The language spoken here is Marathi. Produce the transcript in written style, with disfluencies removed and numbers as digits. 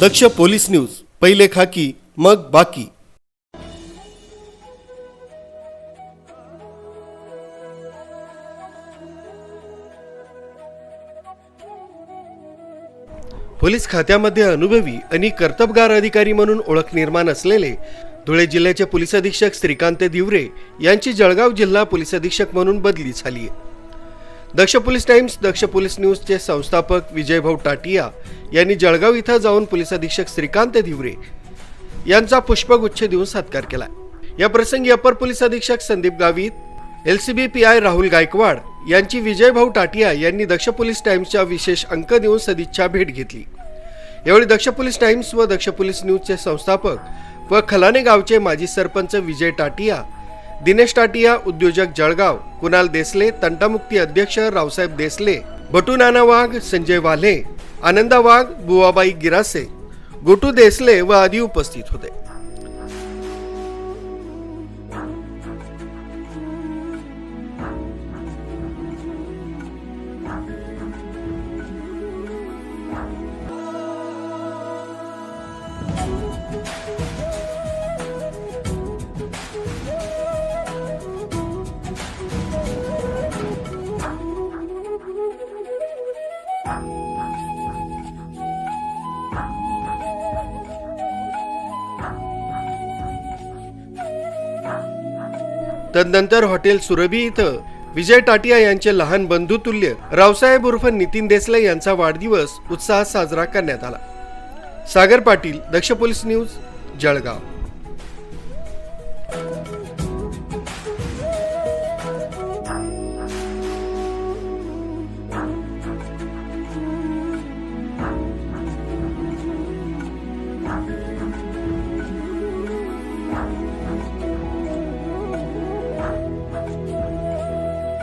दक्ष पोलीस न्यूज, पहिले खाकी मग बाकी। पोलीस खात्यामध्ये अनुभवी आणि कर्तबगार अधिकारी म्हणून ओळख निर्माण असलेले धुळे जिल्ह्याचे पोलीस अधीक्षक श्रीकांत दिवरे यांची जळगाव जिल्हा पोलीस अधीक्षक म्हणून बदली झाली आहे। दक्ष पोलीस टाइम्स, दक्ष पोलीस न्यूजचे संस्थापक विजयभाऊ टाटिया यांनी जळगाव इथं जाऊन पोलीस अधीक्षक श्रीकांत दिवरे यांचा पुष्पगुच्छ देऊन सत्कार केला। या प्रसंगी अपर पोलीस अधीक्षक संदीप गावित, LCB PI राहुल गायकवाड यांची विजयभाऊ टाटिया यांनी दक्ष पोलीस टाइम्सच्या विशेष अंक देऊन सदिच्छा भेट घेतली। यावेळी दक्ष पोलीस टाइम्स व दक्ष पोलीस न्यूजचे संस्थापक व खलाने गावचे माजी सरपंच विजय टाटिया, दिनेश टाटिया, उद्योजक जळगाव कुणाल देसले, तंटामुक्ती अध्यक्ष रावसाहेब देसले, बटू नाना वाघ, संजय वाल्हे, आनंदा वाघ, बुवाबाई गिरासे, गोटू देसले व आदी उपस्थित होते। तदनंतर हॉटेल सुरभी इथं विजय टाटिया यांचे लहान बंधुतुल्य रावसाहेब उर्फ नितीन देसले यांचा वाढदिवस उत्साहात साजरा करण्यात आला। सागर पाटील, दक्ष पोलीस न्यूज, जळगाव।